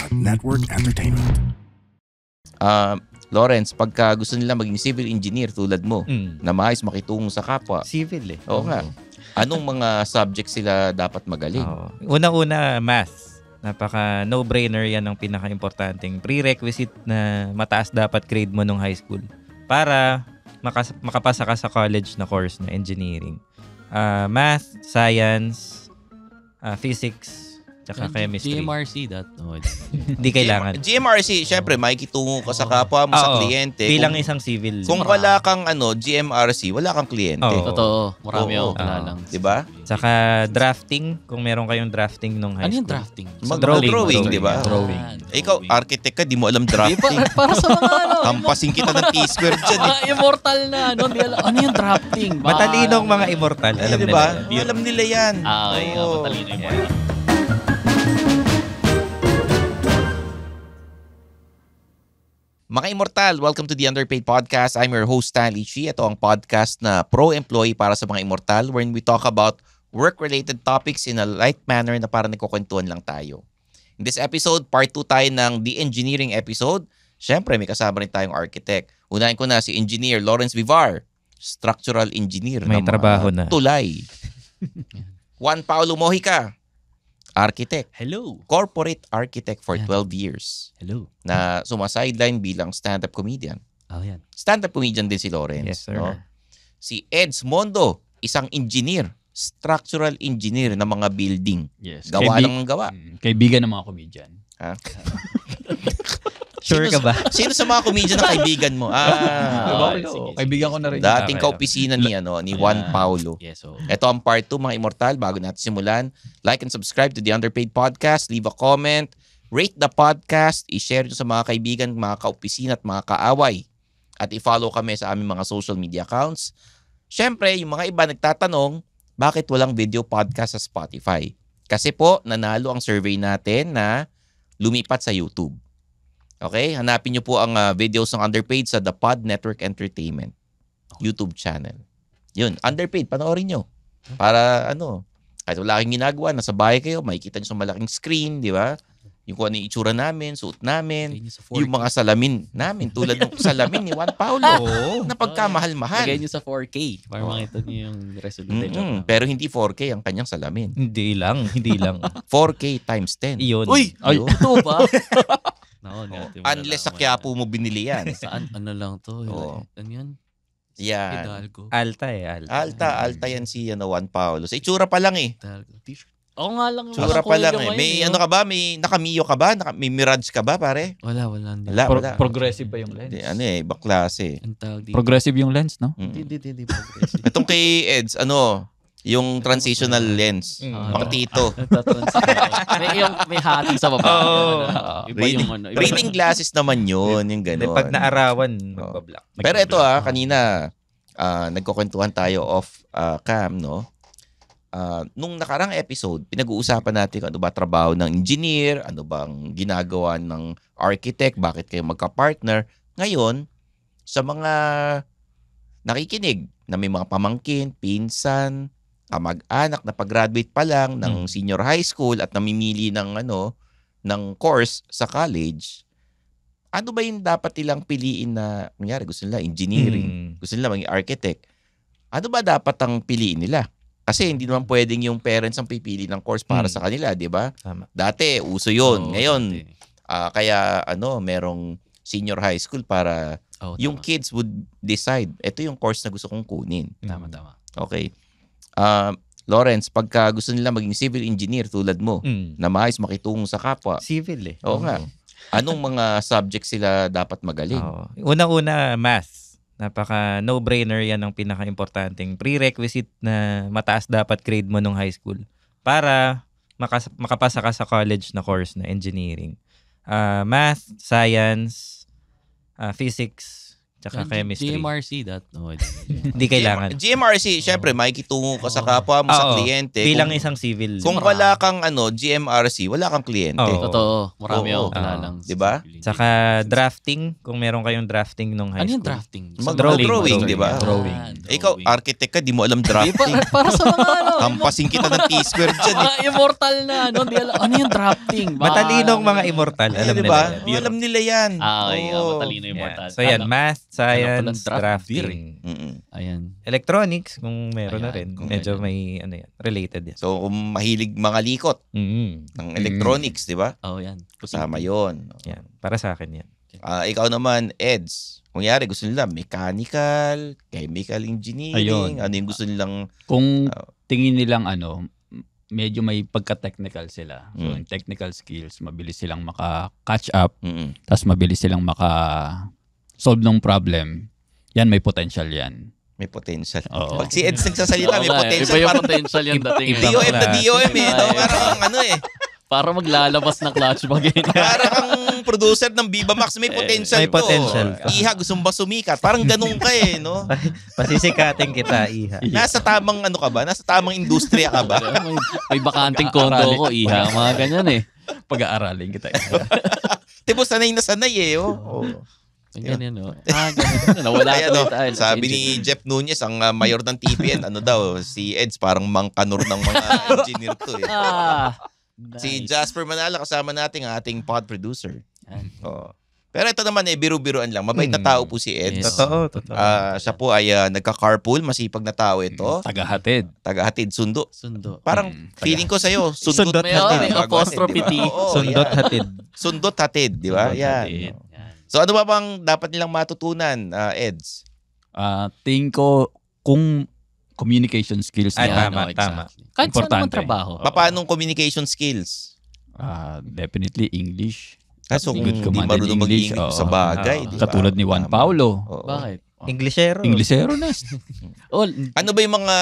Pod Network Entertainment. Lawrence, pagka gusto nila maging civil engineer tulad mo, na maayos makitungo sa kapwa. Civil eh. Oo nga. Anong mga subjects sila dapat magaling? Unang-una, math. Napaka no-brainer yan ang pinaka-importanting prerequisite na mataas dapat grade mo nung high school para makapasa ka sa college na course na engineering. Math, science, physics, tsaka chemistry. GMRC Hindi kailangan. GMRC, syempre, makikitungo ka sa kapwa mo, sa kliyente. Bilang isang civil. Kung wala kang GMRC, wala kang kliyente. Totoo. Marami akong kilalang. Diba? Tsaka drafting, kung meron kayong drafting nung high Ano school. yung drafting? Mag-drawing, diba? Drawing. Ikaw, architect ka, di mo alam drafting. Para sa mga Hampasin kita ng T-square dyan. immortal na. Di alam. Ano yung drafting? Matalinong mga immortal. Alam diba? nila. Alam nila yan. Okay. Matalino yung immortal. Mga Immortal, welcome to the Underpaid Podcast. I'm your host, Stanley Chi. Ito ang podcast na pro-employee para sa mga Immortal wherein we talk about work-related topics in a light manner na parang nagkukwentuhan lang tayo. In this episode, part 2 tayo ng The Engineering episode. Siyempre, may kasama rin tayong architect. Unahin ko na si Engineer Lawrence Vivar, structural engineer. May trabaho na. Tulay. Juan Paulo Mojica, architect. Hello. Corporate architect for 12 years. Hello. Na sumasideline bilang stand-up comedian. Oh, yan. Stand-up comedian din si Lawrence. Yes, sir. No? Si Eds Mondo, isang engineer, structural engineer ng mga building. Yes. Gawa lang ang gawa. Kaibigan ng mga komedyan. Ha? Sure ka ba? Sino sa mga comedian na kaibigan mo? Sige. Kaibigan ko na rin. Dating Okay. kaopisina ni Juan Paulo. Yes, so. Ito ang part 2, mga Immortal. Bago natin simulan, like and subscribe to the Underpaid Podcast. Leave a comment. Rate the podcast. I-share nyo sa mga kaibigan, mga kaopisina at mga kaaway. At i-follow kami sa aming mga social media accounts. Siyempre, yung mga iba nagtatanong, bakit walang video podcast sa Spotify? Kasi po, nanalo ang survey natin na lumipat sa YouTube. Okay? Hanapin nyo po ang videos ng Underpaid sa The Pod Network Entertainment YouTube channel. Yun, Underpaid, panoorin nyo. Para kahit wala kayong ginagawa, nasa bahay kayo, makikita nyo sa malaking screen, di ba? Yung kung ano yung itsura namin, suot namin, yung mga salamin namin, tulad ng salamin ni Juan Paulo na pagkamahal-mahal. Lagay nyo sa 4K para makita nyo yung resolution. Pero hindi 4K ang kanyang salamin. Hindi lang. 4K times 10. Iyon. Uy! Ay, Ito ba? unless sa Quiapo mo binili yan. Saan? Ano lang to? Oo. Ano yan? Yan. Hidalgo. Alta. Alta yan si Juan Paulo. Sa itsura pa lang eh. Hidalgo. T-shirt. Oo nga lang. Tsura pa lang eh. May ano ka ba? May nakamiyo ka ba? May Mirage ka ba, pare? Wala. Wala. Progressive ba yung lens? Hindi, ibang klase. Ang tawag dito. Progressive yung lens, no? Hindi. Progressive. Itong kay Eds, yung transitional lens. Pang tito. May hati sa baba. Iba yung Reading glasses naman yun, yung gano'n. Pag naarawan, magbablock. Pero ito kanina, nagkukwentuhan tayo off cam, no? Nung nakarang episode, pinag-uusapan natin ano ba trabaho ng engineer, ano bang ginagawa ng architect, bakit kayo magka-partner. Ngayon, sa mga nakikinig na may mga pamangkin, pinsan, kamag-anak na pag-graduate pa lang ng senior high school at namimili ng ng course sa college, ano ba yung dapat nilang piliin na, kunyari gusto nila engineering, gusto nila maging architect, ano ba dapat ang piliin nila? Kasi hindi naman pwedeng yung parents ang pipili ng course para sa kanila, di ba? Tama. Dati, uso yun. Ngayon, kaya merong senior high school para yung kids would decide, ito yung course na gusto kong kunin. Tama. Okay. Lawrence, pagka gusto nila maging civil engineer tulad mo, na maayos makitungo sa kapwa. Civil eh. Oo nga. Anong mga subjects sila dapat magaling? Unang-una, math. Napaka no-brainer yan ang pinaka-importanting prerequisite na mataas dapat grade mo nung high school para makapasa ka sa college na course na engineering. Math, science, physics, tsaka chemistry. GMRC that. No, Hindi kailangan. GMRC, syempre, makikitungo ka sa kapwa mo, sa Oo. kliyente. Bilang Kung- isang civil. Kung wala kang GMRC, wala kang kliyente. Oo. Totoo. Marami Oo. ako kilalang. Diba? Tsaka drafting, kung meron kayong drafting nung high Ano yung school. drafting? Mag-drawing, di ba? Drawing. Ikaw, architect ka, di mo alam drafting. Para sa mga Hampasin kita ng T-square dyan. mga immortal na di alam, ano yung drafting? Matalinong mga immortal. Alam Di nila ba? yan. Alam nila yan. Okay, Oo. matalino yung Yeah. immortal. So yan, math, Alam ko ng science, draft drafting. Mm-mm. Ayan. Electronics, kung meron na Ayan, rin. kung Medyo meron. may, related yan. So, kung mahilig mga likot ng electronics, di ba? Oh, yan. Kasama yun. Yan. Para sa akin yan. Ikaw naman, Eds. Kunyari, gusto nila mechanical, chemical engineering, Ayun. ano yung gusto nilang... Kung tingin nilang medyo may pagka-technical sila. So, Mm. yung technical skills, mabilis silang maka-catch up, Mm-mm. tapos mabilis silang maka-solve ng problem. Yan, may potential yan. May potential. Oo. Pag si Eds nagsasalita, may Oo nga, potential. Iba yung Parang potential yung dating. Ibang DOM na klase. DOM eh. No? Ay. Parang ano eh. Para maglalabas ng clutch bag yun. Parang ang producer ng Viva Max, may potential May to. potential to. Iha, gusto mo ba sumikat? Parang ganun ka eh, no? Pasisikatin kita, Iha. Nasa tamang ano ka ba? Nasa tamang industriya ka ba? May bakanting kondo ko, iha. Mga ganyan eh. Pag-aaralin kita. Tipo, sanay na sanay eh. Oh. Ganyan, no? Ganyan. Nawala Kaya, tuloy no, tayo. sabi ni Jeff Nunez, ang mayor ng TPN, ano daw, si Eds parang mangkanor ng mga engineer to eh. Si Nice. Jasper Manala, kasama natin ang ating pod producer. Yan. Oh. Pero ito naman eh, biru-biruan lang. Mabait na tao po si Eds. Yes. Totoo. Siya po ay nagka-carpool, masipag na tao ito. Tagahatid. Taga-hatid, sundo. Sundo. Parang feeling ko sa'yo, sundot. Sundot May, hatid. may apostrophe T. Sundot hatid. Sundot hatid, di ba? Sundot Yan. hatid. Yan. So ano ba bang dapat nilang matutunan, Eds? Tingin ko, kung communication skills Ay, niya, tama. Exactly. Kahit saan naman Importante. trabaho. Paano communication skills? definitely English. Kaso kung Good hindi command in marunong English, mag-English oo. sa bagay, Oo. di ba? Katulad ni Juan Tama. Paulo. Oo. Bakit? Inglesero. Inglesero na. Oh, Ano ba yung mga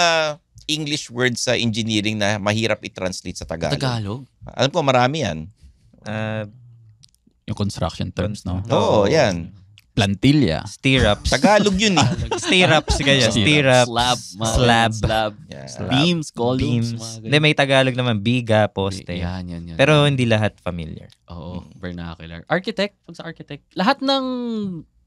English words sa engineering na mahirap i-translate sa Tagalog? Tagalog. Alam ko, marami yan. Yung construction terms, no? Oo, yan. Plantilla. Stirrups. Tagalog yun eh. Stirrups kaya. Stirrups. Slab. Slab. Yan. Beams, columns. Beams. mga ganyan. Hindi, may Tagalog naman. Biga, poste. Yan. Pero hindi lahat familiar. Oo, vernacular. Architect, pag sa architect, lahat ng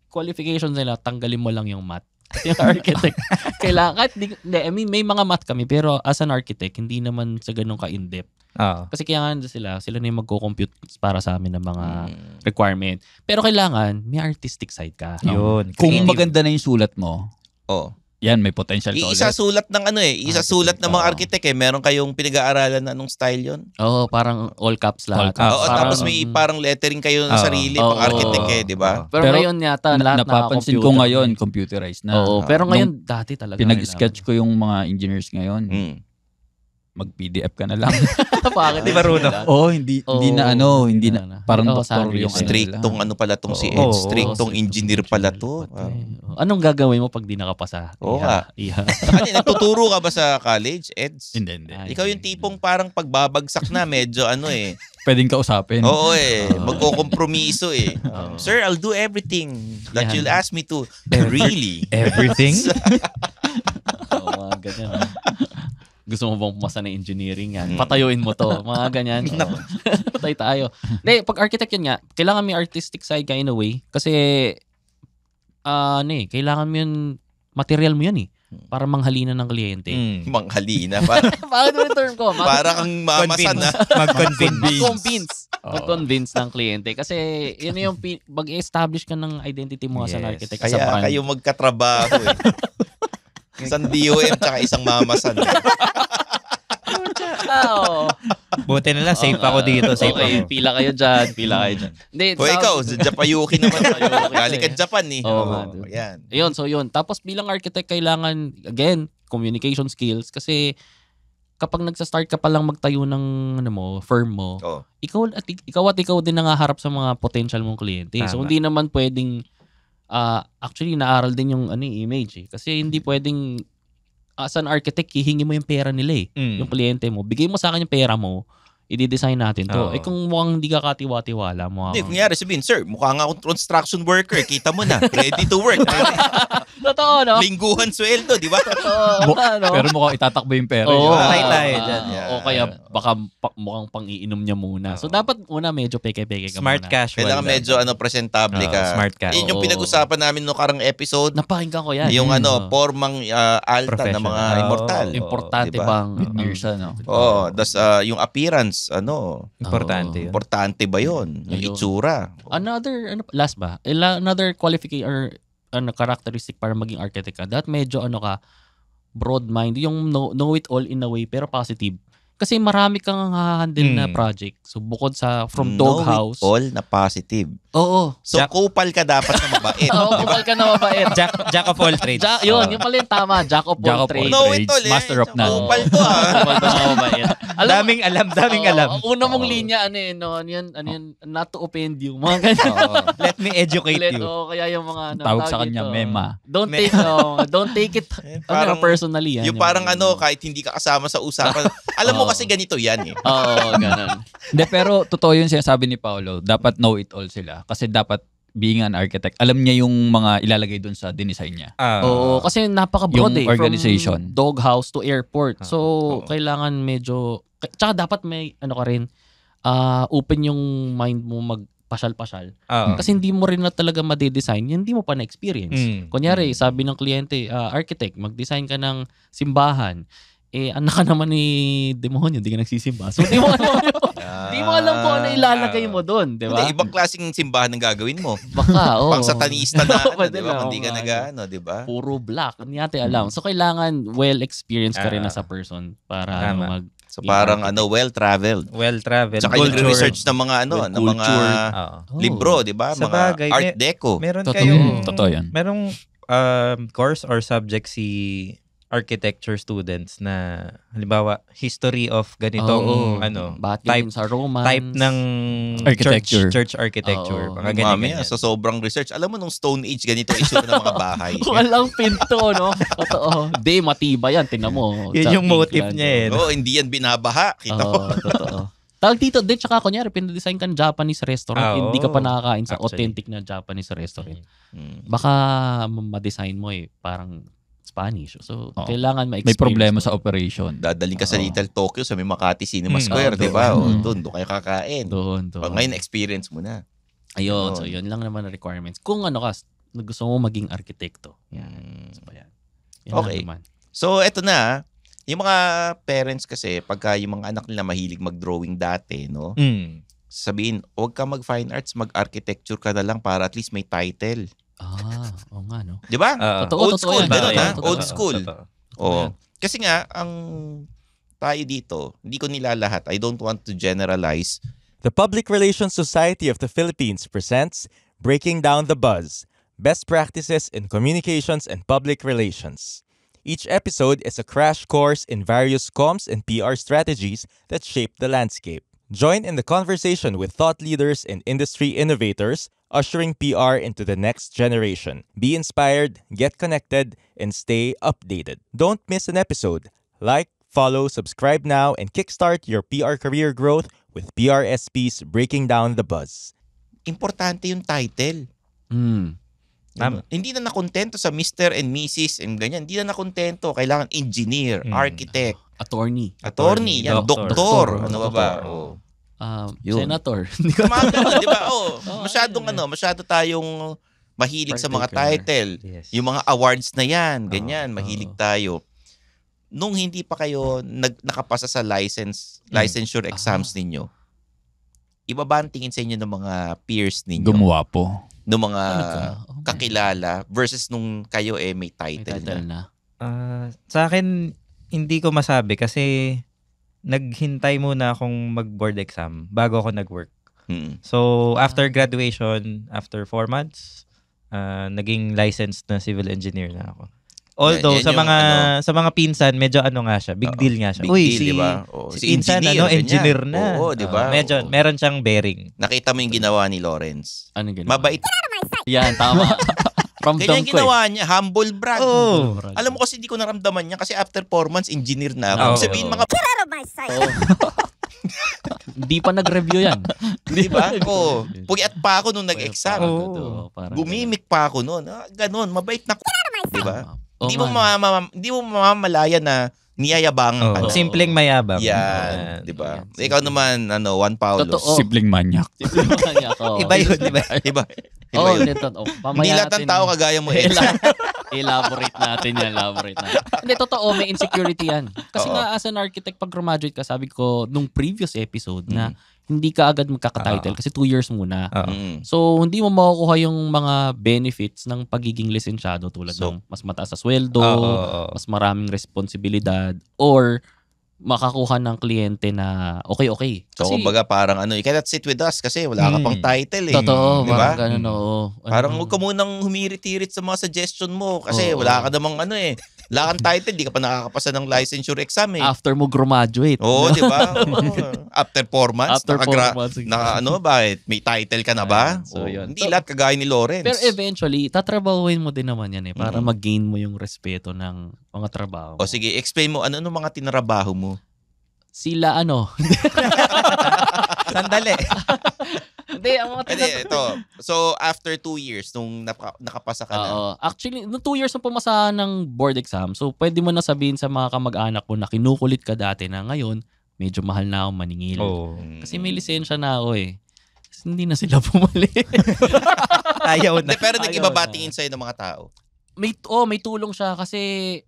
qualifications nila, tanggalin mo lang yung math. Yung architect. Kailangan, kahit I mean, may mga math kami, pero as an architect, hindi naman sa ganun ka-in-depth. Oo. Kasi kaya nga sila na yung magko-compute para sa amin ng mga requirement. Pero kailangan, may artistic side ka. Yun. Kung Creative. maganda na yung sulat mo, Oh. yan, may potential ka ulit. Isasulat ng isasulat ng mga Oo. architect eh. Meron kayong pinag-aaralan na anong style yun? Oo, parang all caps lahat. All caps. Oo, Parang- tapos may parang lettering kayo ng Oo. sarili, Oo. pang architect eh, di ba? Pero ngayon yata, lahat napapansin ko ngayon, computerized na. Oo, pero ngayon, dati talaga. Pinag-sketch ko yung mga engineers ngayon. Mm. Mag-PDF ka na lang. Bakit? Di marunong. hindi na hindi na. Parang doktor yung Striktong ano pala tong si Oo. Ed. Striktong engineer pala to. Anong gagawin mo pag di nakapasa? Oo nga. Iha. Ano, nagtuturo ka ba sa college, Eds? Hindi. Ay. Ikaw yung tipong parang pagbabagsak na medyo ano eh. Pwedeng kausapin. Oo eh. Oo. Magkokompromiso eh. Oo. Sir, I'll do everything that Yan. you'll ask me to. Really? Everything? Oo, mga ganyan. Gusto mo bang pumasa na engineering yan? Patayuin mo to. Mga ganyan. Patay tayo. Hindi, pag architect yun nga, kailangan may artistic side ka in a way. Kasi, kailangan mo yun, material mo yan eh. Para manghalina ng kliyente. Manghalina. Para, Bakit mo yung term ko? para kang mamasan na. Mag-convince. Mag-convince ng kliyente. Kasi, yun yung, mag-establish ka ng identity mo as an Yes. architect. sa Kaya brand. kayo magkatrabaho eh. Isang DOM tsaka isang mamasan. Oo. Buti na lang, safe ako dito. Safe Okay, ako. pila kayo dyan. Hindi, O ikaw, sa Japayuki naman. Japayuki. Galing ka Japan eh. Oo, Oo, nga, dude. yan. Yun, so yun. Tapos bilang architect, kailangan, again, communication skills. Kasi kapag nagsa-start ka pa lang magtayo ng firm mo, Oo. ikaw din nangaharap sa mga potential mong kliyente. So Tama. hindi naman pwedeng, actually, naaral din yung image eh. Kasi hindi pwedeng, as an architect, hihingi mo yung pera nila eh. Yung kliyente mo. Bigay mo sa akin yung pera mo, i-design natin to. Oo. Eh kung mukhang hindi ka katiwa-tiwala mo. Hindi, kunyari sabihin, sir, mukha nga akong construction worker. Kita mo na. Ready to work. Totoo, no? Lingguhan sweldo, di ba? Totoo, ano? Pero mukhang itatakbo yung pera. Oo. yun. Patay tayo dyan. O kaya baka mukhang pang-iinom niya muna. So dapat una medyo peke-peke ka Smart muna. casual. Kailangan lang. medyo presentable ka. Smart casual. Yun yung Oo. pinag-usapan namin no karang episode. Napakinggan ko yan. Yung Oo. formang alta ng mga Professional. immortal. Oo. Importante diba? bang With Mirsa, no? Oo, das yung appearance, Importante yun. importante ba yun? Yung Ayun. itsura. last ba? Another qualification or characteristic para maging architect ka. That medyo broad mind, yung know it all in a way pero positive. Kasi marami kang hahandle na project. So bukod sa from doghouse. Know it all na positive. Oo. So kupal ka dapat na mabait. Oo, kupal ka na mabait. Jack of all trades. Yun pala yung tama. Jack of all trades. Know it all Master of none. Kupal to Kupal ka na mabait. Daming alam. Ang una mong linya, ano yan, not to offend you. Mga ganyan. Let me educate you. Kaya yung mga Tawag sa kanya, mema. Don't take it Parang- personally. Yan, Yung parang kahit hindi ka kasama sa usapan. Alam mo kasi ganito yan eh. Oo, ganun. Hindi, pero totoo yun sinasabi ni Paolo. Dapat know it all sila. Kasi dapat being an architect, alam niya yung mga ilalagay dun sa dinesign niya. Oo, kasi napaka-broad Yung eh. organization. From doghouse to airport. So, Oo. kailangan medyo... Tsaka dapat may, ka rin, open yung mind mo magpasyal-pasyal. Kasi hindi mo rin na talaga madedesign, hindi mo pa na-experience. Kunyari, sabi ng kliyente, architect, mag-design ka ng simbahan. Anak ka naman ni demonyo, hindi ka nagsisimba. So, di mo alam kung ano ilalagay mo doon, di ba? Hindi, ibang klaseng simbahan ang gagawin mo. Baka, oo. Pang satanista na, Pwede di ba? na, Kung di ka oo, di ba? Puro black. Hindi natin alam. So, kailangan well-experienced ka rin as a person para Tama. So parang architect. well-traveled. Well-traveled. Tsaka yung research ng mga ng mga libro, di ba? Sa Mga bagay, art deco. Meron Totoo. kayong... Totoo yan. Merong course or subject si architecture students na halimbawa history of ganitong Bakit type ganun sa Romance? type ng Architecture. church architecture. Oo. Mga ganyan. Mamaya, sa sobrang research, alam mo nung Stone Age, ganito issue ng mga bahay. Walang pinto, no? Totoo. Di, matibay yan. Tingnan mo. Yun yung motive niya eh. Oo, hindi yan binabaha. Kita mo. Oo, totoo. Tawag dito, din tsaka kunyari, pinadesign ka ng Japanese restaurant, Oo. hindi ka pa nakakain sa Actually. authentic na Japanese restaurant. Hmm. Baka ma-design mo parang Spanish. So, Oo. kailangan May ma-experience problema mo. sa operation. Dadaling ka sa Oo. Little Tokyo sa may Makati Cinema Hmm. Square, Oo, di ba? doon. Doon kayo kakain. Doon. Ngayon, experience mo na. Ayun. Doon. So, yun lang naman ang requirements. Kung gusto mo maging arkitekto. Yan. So, yan. Yan lang Okay. naman. So, eto na. Yung mga parents kasi, pagka yung mga anak nila mahilig mag-drawing dati, no? Sabihin, huwag ka mag-fine arts, mag-architecture ka na lang para at least may title. Oo nga, no? Di ba? Totoo, Old totoo school, yan. ganun ha? Totoo. Old school. Oo. Kasi nga, ang tayo dito, hindi ko nilalahat. I don't want to generalize. The Public Relations Society of the Philippines presents Breaking Down the Buzz, Best Practices in Communications and Public Relations. Each episode is a crash course in various comms and PR strategies that shape the landscape. Join in the conversation with thought leaders and industry innovators, ushering PR into the next generation. Be inspired, get connected, and stay updated. Don't miss an episode. Like, follow, subscribe now, and kickstart your PR career growth with PRSP's Breaking Down the Buzz. Importante yung title. Tama. Hindi na nakontento sa Mr. and Mrs. and ganyan. Hindi na nakontento. Kailangan engineer, architect, Attorney. attorney, yan, Doctor. doktor. Ano ba ba? Doktor. Oh. Yun. Senator. Mga ganun, di ba? Oh, Oo, masyadong ayun, masyado tayong mahilig sa mga Particular. title. Yes. Yung mga awards na yan, ganyan, Oo. mahilig tayo. Nung hindi pa kayo nakapasa sa licensure exams ninyo, iba ba ang tingin sa inyo ng mga peers ninyo? Gumawa po. Ng mga Talaga? Oh, kakilala versus nung kayo may may title, title na. na. Sa akin, hindi ko masabi kasi naghintay muna akong mag-board exam bago ako nag-work. Hmm. So, after graduation, after 4 months, naging licensed na civil engineer na ako. Although Yan sa yung mga sa mga pinsan medyo nga siya, big deal nga siya. Big Uy, deal, si di ba? Oh, si pinsan engineer ganyan. na. Oo, di ba? Medyo Oo. meron siyang bearing. Nakita mo yung ginawa ni Lawrence. Ano ginawa? Mabait. Yan, tama. Ramdam Ganyan ko ginawa niya. Humble brag. Oh. Alam mo kasi hindi ko naramdaman niya kasi after 4 months, engineer na ako. Oo. Ibig sabihin, mga Hindi pa nag-review yan. Di ba? Oo. Puyat pa ako nung nag-exam. Parang Gumimik pa ako noon. Ganon, mabait na di ba? Oo Hindi mo nga. hindi mo mamamalayan na niyayabangan ka. Oh, simpleng mayabang. Yan, di ba? Yan. Ikaw naman, Juan Paulo. Totoo. Simpleng manyak. Iba yun, iba. Iba. Iba Oo, yun. Hindi lahat ng tao kagaya mo, Ed. Elaborate natin yan, Hindi, totoo, may insecurity yan. Kasi Oo. nga, as an architect, pag graduate ka, sabi ko, nung previous episode na hindi ka agad magkakatitle kasi 2 years muna. Oo. So, hindi mo makukuha yung mga benefits ng pagiging lisensyado tulad ng mas mataas na sweldo, Oo. mas maraming responsibilidad, or makakuha ng kliyente na okay. So, kumbaga parang you cannot sit with us kasi wala ka pang title eh. Totoo, Di ba? parang ganun, oo. Parang huwag ka munang humirit-hirit sa mga suggestion mo kasi wala ka namang wala kang title, di ka pa nakakapasa ng licensure exam eh. After mo graduate. Oo, di ba? After 4 months, After 4 months. bakit? May title ka na ba? So, yun. Hindi lahat kagaya ni Lawrence. Pero eventually, tatrabahuin mo din naman yan para mag-gain mo yung respeto ng mga trabaho mo. O sige, explain mo, ano mga tinrabaho mo? Sila Sandali. Hindi, ang mga Hindi, ito. So, after 2 years, nung nakapasa ka na. Oo. Actually, no 2 years na pumasa ng board exam, so pwede mo na sabihin sa mga kamag-anak mo na kinukulit ka dati na ngayon, medyo mahal na ako maningil. Oh. Kasi may lisensya na ako eh. Kasi hindi na sila bumalik. Ayaw na. Hindi, pero Ayaw nag-ibabatingin sa'yo ng mga tao. May tulong siya kasi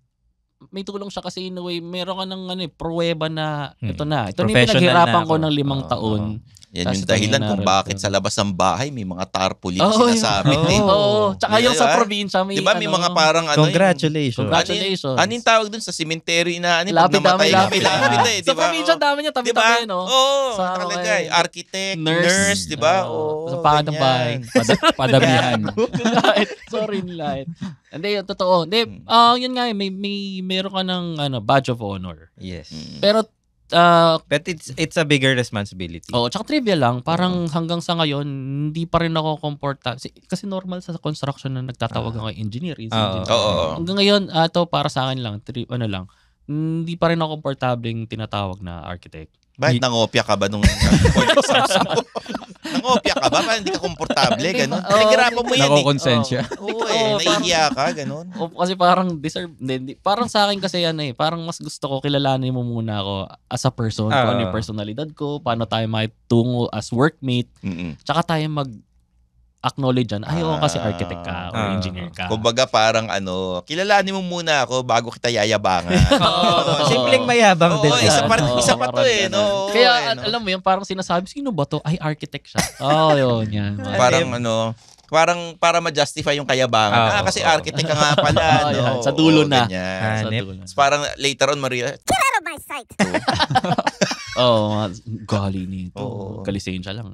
in a way, meron ka ng pruweba na ito na. Ito na yung Professional pinaghirapan na ko ako. ng 5 taon. Yan Tapos yung dahilan ito kung yung bakit sa labas ng bahay may mga tarpaulin Oo, sinasabi. yun. eh. Oo. Tsaka yung Di sa ba? probinsya may Di ba may mga parang Congratulations. Congratulations. Ano yung tawag dun sa cemetery na Lapid namatay? lapid. Lapid Sa probinsya dami niya, Di ba? tabi-tabi, no? Oo, Sa nakalagay. Architect, nurse. nurse, di ba? Oo. Oo, Sa panabay. ganyan. Padamihan. Sorry, light. Hindi, yun, totoo. Hindi, yun nga, meron ka ng badge of honor. Yes. Pero, But it's a bigger responsibility. tsaka trivia lang, parang hanggang sa ngayon, hindi pa rin ako komportable. Kasi normal sa construction na nagtatawag ako engineer. Oo. Hanggang ngayon, ito para sa akin lang, hindi pa rin ako komportableng tinatawag na architect. Bakit nangopya ka ba nung nangopya ka ba? Parang hindi ka komportable, gano'n. Pinaghirapan mo yan eh. Nakokonsensya. Oo nahihiya ka, gano'n. Kasi parang parang sa akin kasi parang mas gusto ko kilalanin mo muna ako as a person, kung ano yung personalidad ko, paano tayo makitungo as workmate, tsaka tayo acknowledge yan, kasi architect ka or engineer ka. Kumbaga parang kilalanin mo muna ako bago kita yayabangan. Simpleng mayabang din. Isa pa to eh. No? Kaya alam mo yun, parang sinasabi, sino ba to? Ay, architect siya. Yun, yan. Parang parang para ma-justify yung kayabangan. Kasi architect ka nga pala. Yan, sa dulo na. Ganyan. Sa dulo na. Parang later on, Maria, Gali nito. Oo. Kalisensya lang.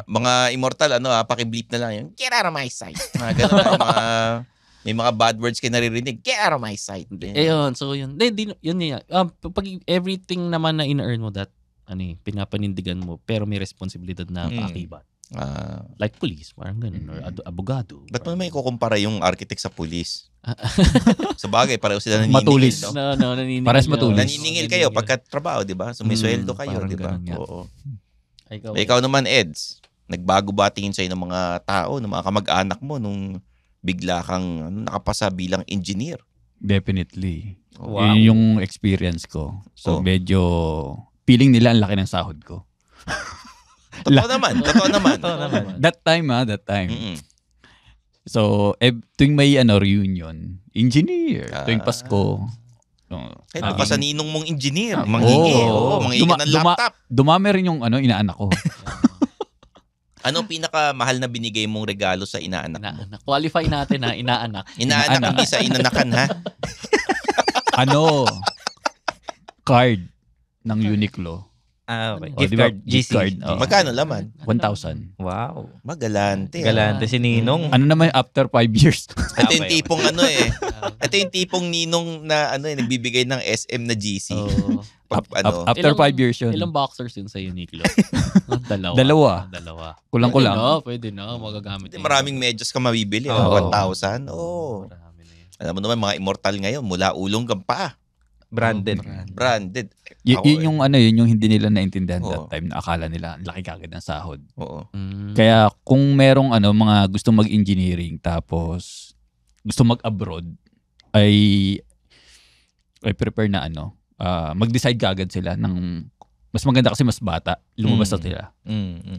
mga immortal, paki-bleep na lang yung, get out of my sight. Ganun may mga bad words kayo naririnig, get out of my sight. Yun, so yun. Yun niya. Pag everything naman na in-earn mo that, pinapanindigan mo, pero may responsibilidad na kaakibat. Like police, parang ganun. Or abogado. Ba't mo naman ikukumpara yung architect sa police? Sa bagay, pareho sila naniningil. Matulis. No? Naniningil. Pares matulis. Naniningil kayo pagkatrabaho, di ba? Sumisweldo kayo, parang di ba? ganun nga. Oo. Ikaw, Ikaw naman, Eds, nagbago ba tingin sa'yo ng mga tao, ng mga kamag-anak mo nung bigla kang nakapasa bilang engineer? Definitely. Wow. Yun yung experience ko. So medyo feeling nila ang laki ng sahod ko. Totoo naman. That time. Mm-mm. So tuwing may reunion, engineer. Tuwing Pasko. Kahit pa sa ninong mong engineer, Oo. manghingi. Manghingi ng laptop. Dumami rin yung inaanak ko. Ano pinakamahal na binigay mong regalo sa inaanak mo? qualify natin na inaanak. Inaanak, hindi sa inanakan, ha? Card ng Uniqlo. Okay. Oh, Gift di ba? card. Gift GC. card. Oh. Magkano laman? 1,000. Wow. Magalante. Galante si Ninong. Ano naman after 5 years? Ito yung tipong Ito yung tipong ninong na nagbibigay ng SM na GC. After 5 years yun. Ilang boxers yun sa Uniqlo? Dalawa. Kulang-kulang. Pwede na. Magagamit. Maraming medyas ka mabibili. Oo. 1,000. Oo. Marami na yun. Alam mo naman, mga immortal ngayon, mula ulong hanggang paa. Branded. Branded. Yun yung yun yung hindi nila naintindihan Oo. that time na akala nila ang laki kagad ng sahod. Oo. Kaya kung merong mga gustong mag-engineering tapos gusto mag-abroad ay prepare na mag-decide kagad sila ng mas maganda kasi mas bata lumabas na sila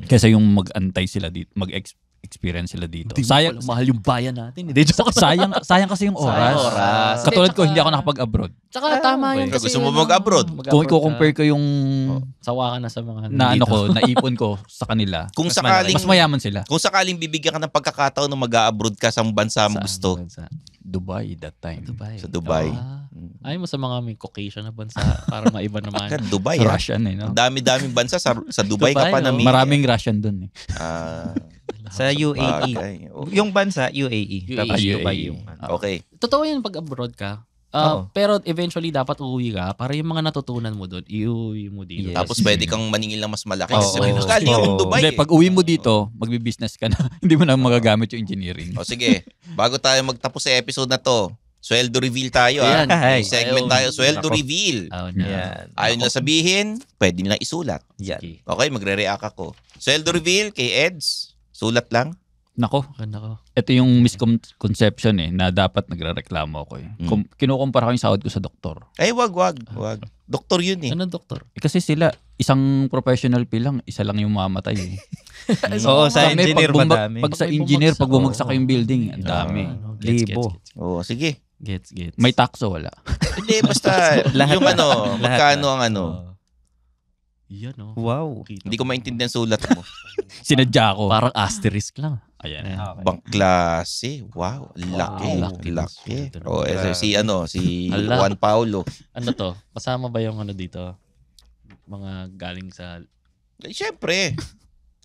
kaysa yung mag-antay sila dito, mag-experience sila dito. Sayang, mahal yung bayan natin. sayang kasi yung oras. oras. Katulad ko, hindi ako nakapag-abroad. Tsaka tama yun. Gusto mo mag-abroad? Kung i-compare ko yung sawa ka na sa mga naipon ko sa kanila, Kung Mas sakaling mas mayaman sila. kung sakaling bibigyan ka ng pagkakataon na mag-abroad ka sa bansa mo gusto. Dubai that time. Sa Dubai. Ayaw mo sa mga may Caucasian na bansa para maiba naman. Ka Dubai. Ha? Russian no? Ang dami-daming bansa sa Dubai ka pa Dubai, namili. Maraming Russian dun Sa UAE. bagay. Yung bansa, UAE. Tapos UAE. Dubai yung Okay. Totoo yun pag abroad ka. Oo. Pero eventually dapat uuwi ka para yung mga natutunan mo doon, iuwi mo dito. Yes. Tapos pwede kang maningil ng mas malaki. Oo. Kasi sabihin mo, galing ako ng Dubai. Hindi, pag uwi mo dito, magbi-business ka na. Hindi mo na magagamit yung engineering. O sige, bago tayo magtapos sa episode na to, sweldo reveal tayo. Ayan. May segment tayo, Ayaw. sweldo Ako. reveal. Yan. Ayaw nila sabihin, pwede nila isulat. Yan. Okay, magre-react ako. Sweldo reveal kay Eds, sulat lang. Nako, Ganda ko. ito yung misconception na dapat nagrereklamo ako kinukumpara ko yung sahod ko sa doktor. Ay, wag. Doktor yun eh. Anong doktor? Kasi sila, isang professional fee lang, isa lang yung mamatay Oo, sa Kami, engineer madami. Pag sa Pag may engineer, bumagsak, pag bumagsak yung building, ang dami. Libo. Oo, sige. Gets. May taxo, wala. Hindi, basta Lahat yung na. magkano ang Yan oh. Wow. Hindi ko maintindihan sulat mo. Sinadya ko. Parang asterisk lang. Ayan. Bang klase. Wow, laki. Wow. Laki. Oh, si Ala. Juan Paulo. Ano to? Kasama ba yung dito? Mga galing sa... Siyempre,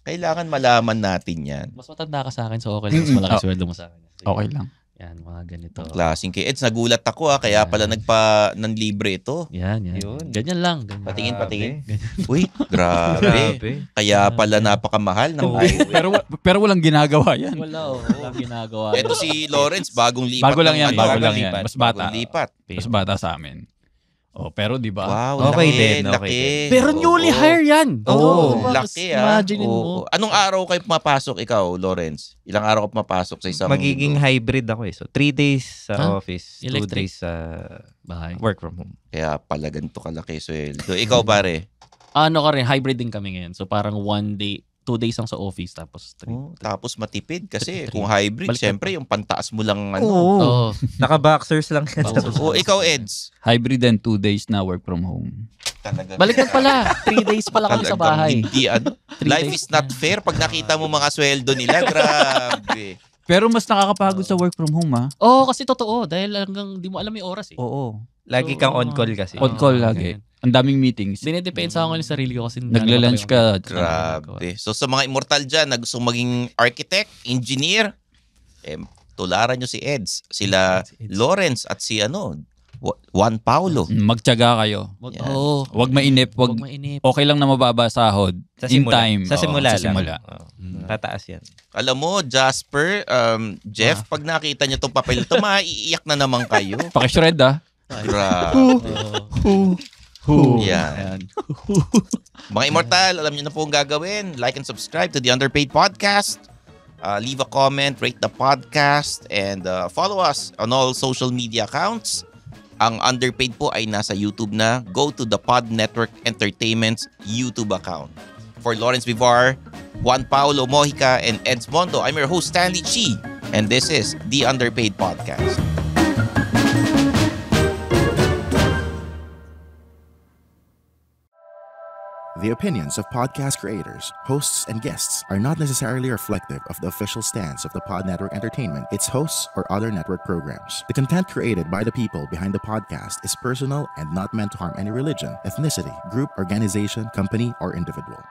kailangan malaman natin yan. Mas matanda ka sa akin, so okay lang. Mas malaki sweldo mo sa akin. Okay lang. Yan, mga ganito. Klaseng kay Eds, nagulat ako kaya pala ng libre ito. Yan. Yun. Ganyan lang. Ganyan. Patingin. Uy, grabe. Kaya pala napakamahal ng highway. Pero walang ginagawa yan. Wala, walang ginagawa. Ito si Lawrence, bagong lipat. Bago lang ng yan, ano, bago lang bagong yan. lipat. Mas bata. Bagong lipat. Mas bata sa amin. Pero di ba? Wow, Okay laki, din, okay laki. din. Pero newly Oo. hire yan. Oo, Diba? laki Imagine Oo. mo. Anong araw kayo pumapasok ikaw, Lawrence? Ilang araw ka pumapasok sa isang Magiging linggo? hybrid ako eh. So, 3 days sa office, 2 Electric. days sa Bahay. work from home. Kaya pala ganito kalaki sweldo. Ikaw pare? Ano ka rin, hybrid din kami ngayon. So parang 1 day, 2 days lang sa office tapos 3. Tapos matipid kasi Three. kung hybrid, Baliktad syempre yung pantaas mo lang Oo. Naka-boxers lang yan. Oh, ikaw Eds. Hybrid and 2 days na work from home. Talaga. Baliktad pala. 3 days pala kami sa Talagang bahay. Hindi Life is not fair pag nakita mo mga sweldo nila. Grabe. Pero mas nakakapagod sa work from home Oo, kasi totoo. Dahil hanggang di mo alam yung oras eh. Oo. Lagi kang on call kasi. On call lagi. Ang daming meetings. Dinedepensa ko ng sarili ko kasi Nagla-lunch ka. Grabe. So sa mga immortal dyan na gustong maging architect, engineer, tularan nyo si Eds. Sila Lawrence at si Juan Paulo. Magtiyaga kayo. Yan. Oo. Huwag mainip. Huwag Huwag mainip. Okay lang na mababa sahod. Sa In simula. time. Sa simula Oo, lang. Sa simula. Oo. Tataas yan. Alam mo, Jasper, Jeff, pag nakita nyo itong papel ito, maiiyak na naman kayo. Pakishred Grabe. Yan. Mga immortal, alam nyo na po ang gagawin. Like and subscribe to the Underpaid Podcast. Leave a comment, rate the podcast, and follow us on all social media accounts. Ang Underpaid po ay nasa YouTube na. Go to the Pod Network Entertainment's YouTube account. For Lawrence Vivar, Juan Paulo Mojica, and Eds Mondo, I'm your host, Stanley Chi, and this is the Underpaid Podcast. The opinions of podcast creators, hosts, and guests are not necessarily reflective of the official stance of the Pod Network Entertainment, its hosts, or other network programs. The content created by the people behind the podcast is personal and not meant to harm any religion, ethnicity, group, organization, company, or individual.